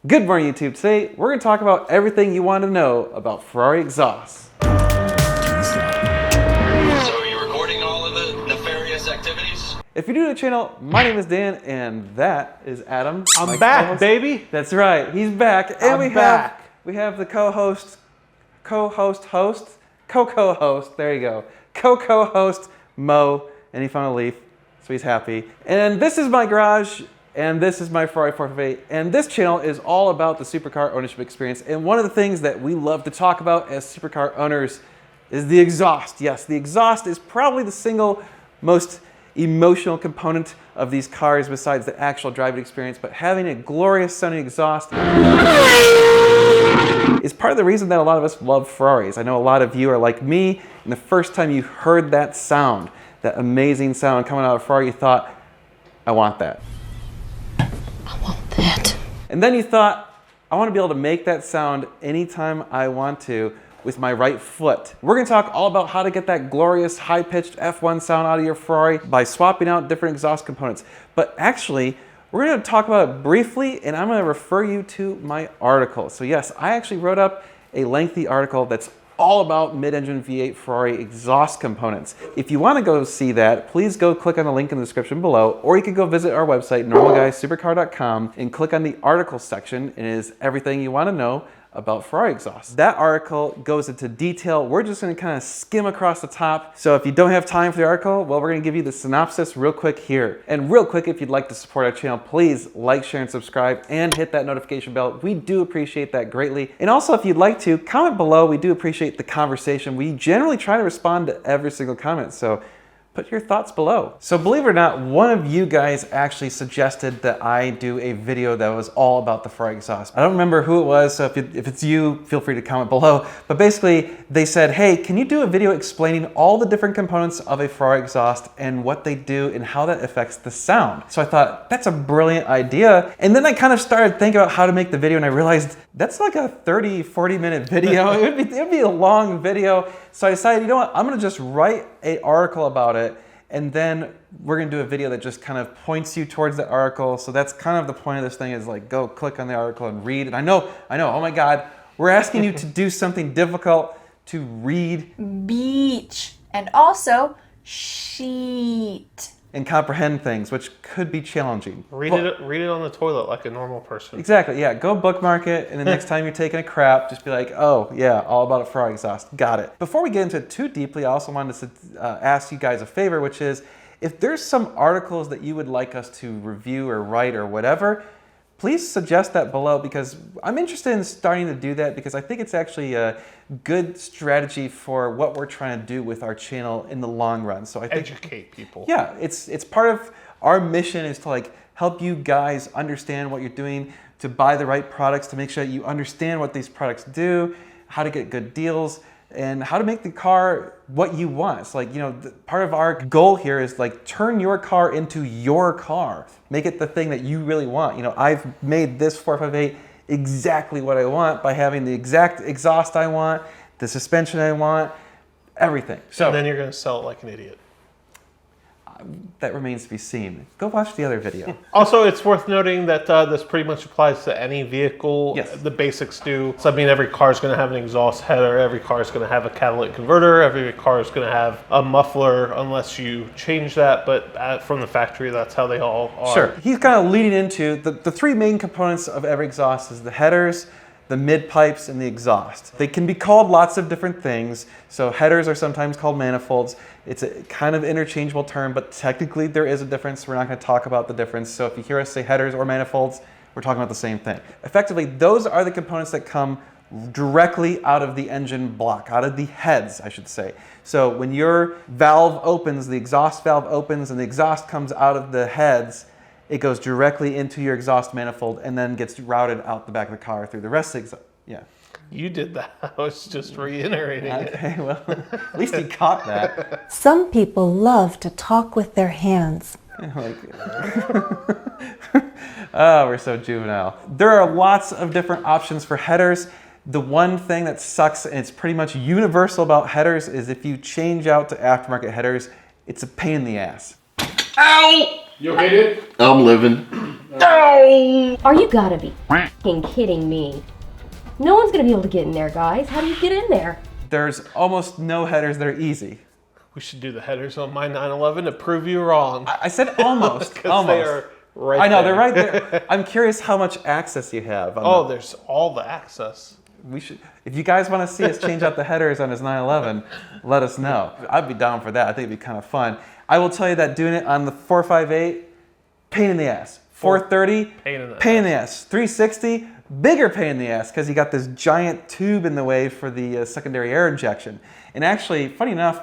Good morning, YouTube. Today, we're going to talk about everything you want to know about Ferrari exhausts. So are you recording all of the nefarious activities? If you're new to the channel, my name is Dan, and that is Adam. I'm back, co-host. baby. That's right, he's back. And we have the co-host, there you go. Co-host, Mo, and he found a leaf, so he's happy. And this is my garage, and this is my Ferrari 458, and this channel is all about the supercar ownership experience. And one of the things that we love to talk about as supercar owners is the exhaust. Yes, the exhaust is probably the single most emotional component of these cars besides the actual driving experience, but having a glorious sounding exhaust is part of the reason that a lot of us love Ferraris. I know a lot of you are like me, and the first time you heard that sound, that amazing sound coming out of Ferrari, you thought, I want that. And then you thought, I want to be able to make that sound anytime I want to with my right foot. We're going to talk all about how to get that glorious high-pitched F1 sound out of your Ferrari by swapping out different exhaust components. But actually, we're going to talk about it briefly, and I'm going to refer you to my article. So yes, I actually wrote up a lengthy article that's all about mid-engine V8 Ferrari exhaust components. If you want to go see that, please go click on the link in the description below, or you can go visit our website, normalguysupercar.com, and click on the article section, and it is everything you want to know about Ferrari exhaust. That article goes into detail. We're just going to kind of skim across the top. So if you don't have time for the article, well, we're going to give you the synopsis real quick here. And real quick, if you'd like to support our channel, please like, share, and subscribe, and hit that notification bell. We do appreciate that greatly. And also, if you'd like to, comment below. We do appreciate the conversation. We generally try to respond to every single comment, so put your thoughts below. So believe it or not, one of you guys actually suggested that I do a video that was all about the Ferrari exhaust. I don't remember who it was, so if it's you, feel free to comment below. But basically, they said, hey, can you do a video explaining all the different components of a Ferrari exhaust and what they do and how that affects the sound? So I thought, that's a brilliant idea. And then I kind of started thinking about how to make the video, and I realized that's like a 30, 40-minute video. It would be a long video. So I decided, you know what, I'm gonna just write an article about it, and then we're gonna do a video that just kind of points you towards the article. So that's kind of the point of this thing, is like, go click on the article and read. And I know, oh my God, we're asking you to do something difficult, to read. Beach. And also, sheet. And comprehend things, which could be challenging. Read it on the toilet like a normal person. Exactly, yeah. Go bookmark it, and the next time you're taking a crap, just be like, oh yeah, all about a Ferrari exhaust. Got it. Before we get into it too deeply, I also wanted to ask you guys a favor, which is, if there's some articles that you would like us to review or write or whatever, please suggest that below, because I'm interested in starting to do that, because I think it's actually a good strategy for what we're trying to do with our channel in the long run. So I think, educate people. yeah, it's part of our mission, is to like help you guys understand what you're doing, to buy the right products, to make sure that you understand what these products do, how to get good deals, and how to make the car what you want. It's like, you know, part of our goal here is like, turn your car into your car. Make it the thing that you really want. You know, I've made this 458 exactly what I want by having the exact exhaust I want, the suspension I want, everything. So and then you're gonna sell it like an idiot. That remains to be seen. Go watch the other video. Also, it's worth noting that this pretty much applies to any vehicle. Yes. The basics do. So I mean, every car is going to have an exhaust header. Every car is going to have a catalytic converter. Every car is going to have a muffler, unless you change that. But from the factory, that's how they all are. Sure. He's kind of leading into the three main components of every exhaust: is the headers, the mid pipes, and the exhaust. They can be called lots of different things. So headers are sometimes called manifolds. It's a kind of interchangeable term, but technically there is a difference. We're not going to talk about the difference. So if you hear us say headers or manifolds, we're talking about the same thing. Effectively, those are the components that come directly out of the engine block, out of the heads, I should say. So when your valve opens, the exhaust valve opens, and the exhaust comes out of the heads, it goes directly into your exhaust manifold and then gets routed out the back of the car through the rest of the exhaust. Yeah. You did that. I was just reiterating it. Okay, well, at least he caught that. Some people love to talk with their hands. Like, oh, we're so juvenile. There are lots of different options for headers. The one thing that sucks, and it's pretty much universal about headers, is if you change out to aftermarket headers, it's a pain in the ass. Ow! You okay, dude? I'm living. Are you gotta be f***ing kidding me? No one's gonna be able to get in there, guys. How do you get in there? There's almost no headers that are easy. We should do the headers on my 911 to prove you wrong. I said almost. Because they are right I know, there. they're right there. I'm curious how much access you have. Oh, there's all the access. We should, if you guys want to see us change out the headers on his 911, let us know. I'd be down for that. I think it'd be kind of fun. I will tell you that doing it on the 458, pain in the ass. 430, pain in the ass. 360, bigger pain in the ass because you got this giant tube in the way for the secondary air injection. And actually, funny enough,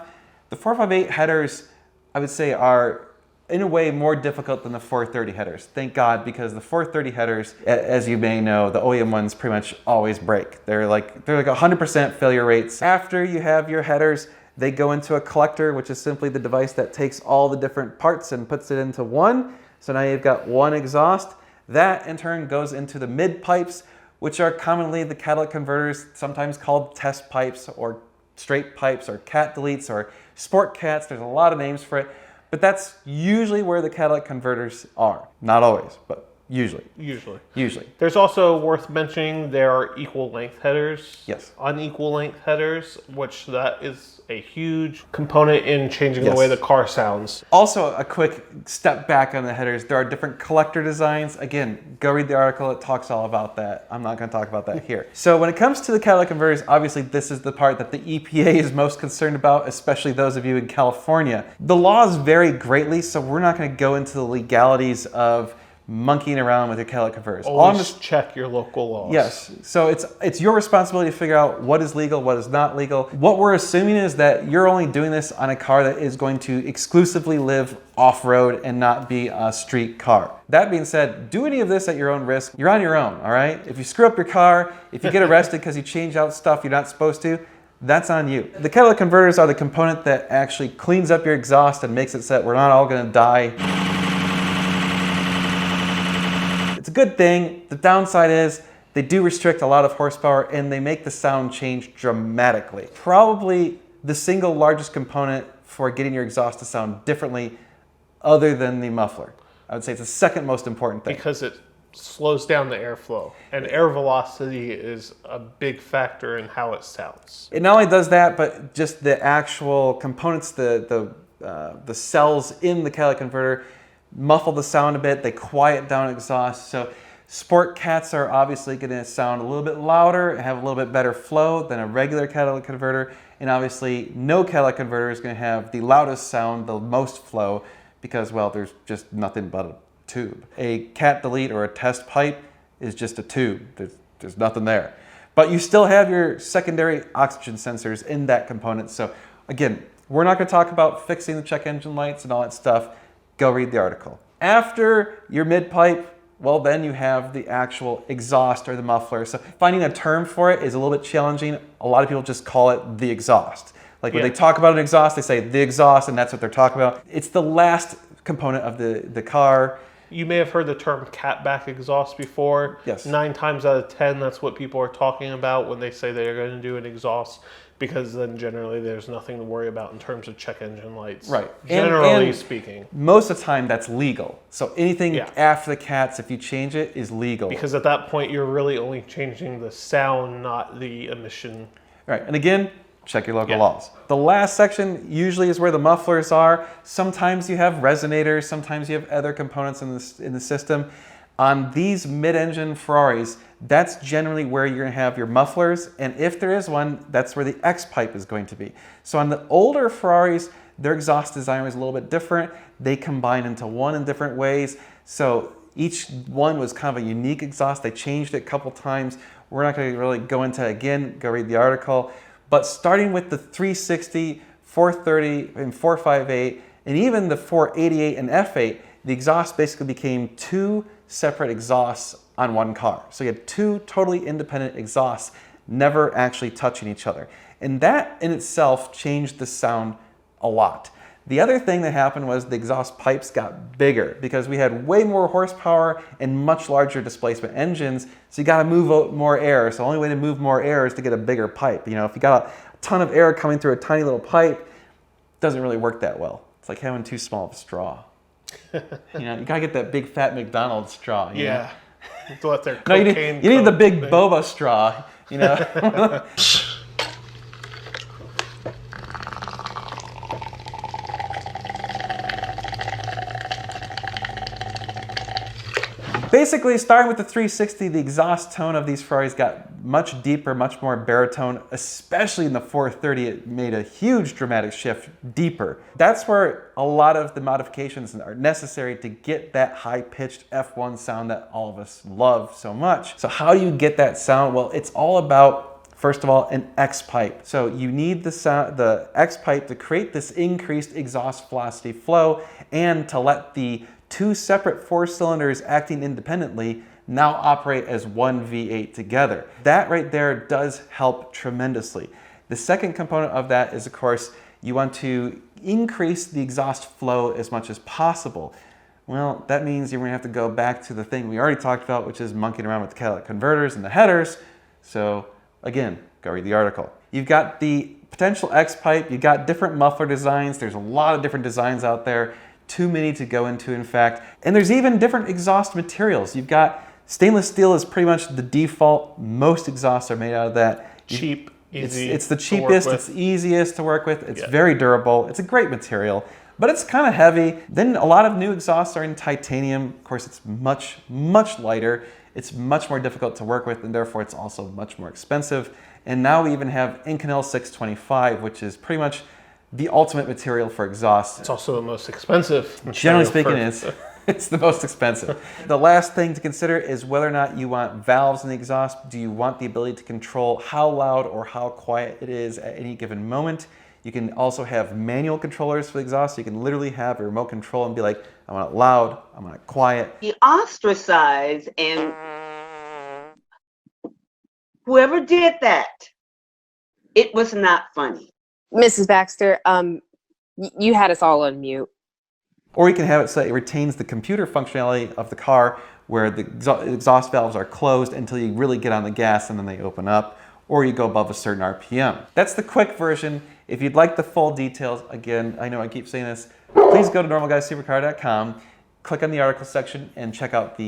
the 458 headers, I would say, are in a way more difficult than the 430 headers. Thank God, because the 430 headers, as you may know, the OEM ones pretty much always break. They're like 100% failure rates. After you have your headers, they go into a collector, which is simply the device that takes all the different parts and puts it into one. So now you've got one exhaust. That in turn goes into the mid pipes, which are commonly the catalytic converters, sometimes called test pipes or straight pipes or cat deletes or sport cats. There's a lot of names for it. But that's usually where the catalytic converters are. Not always, but usually. Usually. There's also worth mentioning there are equal length headers. Yes. Unequal length headers, which that is a huge component in changing the Yes. way the car sounds. Also, a quick step back on the headers. There are different collector designs. Again, go read the article. It talks all about that. I'm not going to talk about that here. So when it comes to the catalytic converters, obviously this is the part that the EPA is most concerned about, especially those of you in California. The laws vary greatly, so we're not going to go into the legalities of monkeying around with your catalytic converters. Always check your local laws. Yes, so it's your responsibility to figure out what is legal, what is not legal. What we're assuming is that you're only doing this on a car that is going to exclusively live off-road and not be a street car. That being said, do any of this at your own risk. You're on your own, all right? If you screw up your car, if you get arrested because you change out stuff you're not supposed to, that's on you. The catalytic converters are the component that actually cleans up your exhaust and makes it so that we're not all gonna die. It's a good thing. The downside is they do restrict a lot of horsepower and they make the sound change dramatically. Probably the single largest component for getting your exhaust to sound differently other than the muffler. I would say it's the second most important thing. Because it slows down the airflow, and air velocity is a big factor in how it sounds. It not only does that, but just the actual components, the cells in the catalytic converter muffle the sound a bit, they quiet down exhaust. So sport cats are obviously going to sound a little bit louder, have a little bit better flow than a regular catalytic converter. And obviously no catalytic converter is going to have the loudest sound, the most flow, because, well, there's just nothing but a tube. A cat delete or a test pipe is just a tube. There's nothing there. But you still have your secondary oxygen sensors in that component. So again, we're not going to talk about fixing the check engine lights and all that stuff. Go read the article. After your mid pipe, well, then you have the actual exhaust or the muffler. So finding a term for it is a little bit challenging. A lot of people just call it the exhaust. Like when they talk about an exhaust, they say the exhaust, and that's what they're talking about. It's the last component of the car. You may have heard the term catback exhaust before. Yes. 9 times out of 10, that's what people are talking about when they say they're going to do an exhaust, because then generally there's nothing to worry about in terms of check engine lights. Right. Generally speaking. Most of the time that's legal. So anything after the cats, if you change it, is legal. Because at that point you're really only changing the sound, not the emission. Right. And again, check your local laws. The last section usually is where the mufflers are. Sometimes you have resonators, sometimes you have other components in the system. On these mid-engine Ferraris, that's generally where you're going to have your mufflers, and if there is one, that's where the X pipe is going to be. So on the older Ferraris, their exhaust design was a little bit different. They combined into one in different ways. So each one was kind of a unique exhaust. They changed it a couple times. We're not going to really go into it again. Go read the article. But starting with the 360, 430, and 458, and even the 488 and F8, the exhaust basically became 2 separate exhausts on one car. So you had 2 totally independent exhausts never actually touching each other. And that in itself changed the sound a lot. The other thing that happened was the exhaust pipes got bigger because we had way more horsepower and much larger displacement engines. So you got to move out more air. So the only way to move more air is to get a bigger pipe. You know, if you got a ton of air coming through a tiny little pipe, it doesn't really work that well. It's like having too small of a straw. You know, you gotta get that big fat McDonald's straw. You know? To let their No, cocaine you need the Coke big thing. boba straw. You know. Basically, starting with the 360, the exhaust tone of these Ferraris got much deeper, much more baritone, especially in the 430. It made a huge dramatic shift deeper. That's where a lot of the modifications are necessary to get that high-pitched F1 sound that all of us love so much. So how do you get that sound? Well, it's all about, first of all, an X pipe. So you need the X pipe to create this increased exhaust velocity flow and to let the two separate 4 cylinders acting independently now operate as one V8 together. That right there does help tremendously. The second component of that is, of course, you want to increase the exhaust flow as much as possible. Well, that means you're gonna have to go back to the thing we already talked about, which is monkeying around with the catalytic converters and the headers. So again, go read the article. You've got the potential X pipe, you've got different muffler designs. There's a lot of different designs out there. Too many to go into, in fact. And there's even different exhaust materials. You've got stainless steel is pretty much the default. Most exhausts are made out of that. Cheap, easy. It's the cheapest, it's easiest to work with. It's very durable. It's a great material, but it's kind of heavy. Then a lot of new exhausts are in titanium. Of course, it's much, much lighter. It's much more difficult to work with, and therefore it's also much more expensive. And now we even have Inconel 625, which is pretty much the ultimate material for exhaust. It's also the most expensive. Generally speaking, it's the most expensive. The last thing to consider is whether or not you want valves in the exhaust. Do you want the ability to control how loud or how quiet it is at any given moment? You can also have manual controllers for the exhaust. So you can literally have a remote control and be like, I want it loud, I want it quiet. You ostracize, and whoever did that, it was not funny. Mrs. Baxter, you had us all on mute. Or you can have it so it retains the computer functionality of the car where the exhaust valves are closed until you really get on the gas and then they open up, or you go above a certain RPM. That's the quick version. If you'd like the full details, again, I know I keep saying this, please go to normalguysupercar.com, click on the article section and check out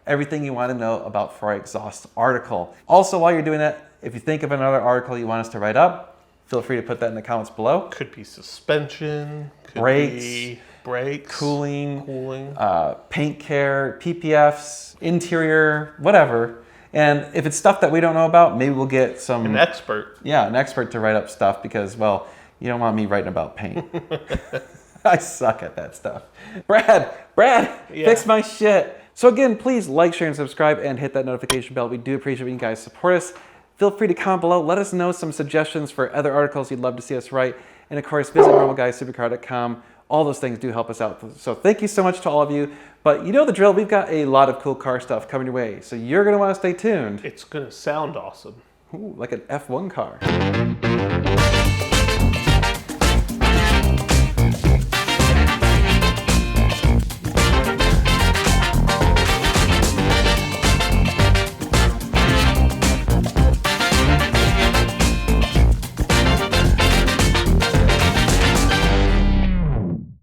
everything you want to know about Ferrari exhaust article. Also, while you're doing that, if you think of another article you want us to write up, feel free to put that in the comments below. Could be suspension, could brakes, be brakes, cooling, cooling. Paint care, PPFs, interior, whatever. And if it's stuff that we don't know about, maybe we'll get An expert. Yeah, an expert to write up stuff because, well, you don't want me writing about paint. I suck at that stuff. Brad, fix my shit. So again, please like, share, and subscribe and hit that notification bell. We do appreciate when you guys support us. Feel free to comment below. Let us know some suggestions for other articles you'd love to see us write. And of course, visit normalguysupercar.com. All those things do help us out. So thank you so much to all of you. But you know the drill. We've got a lot of cool car stuff coming your way. So you're going to want to stay tuned. It's going to sound awesome. Ooh, like an F1 car.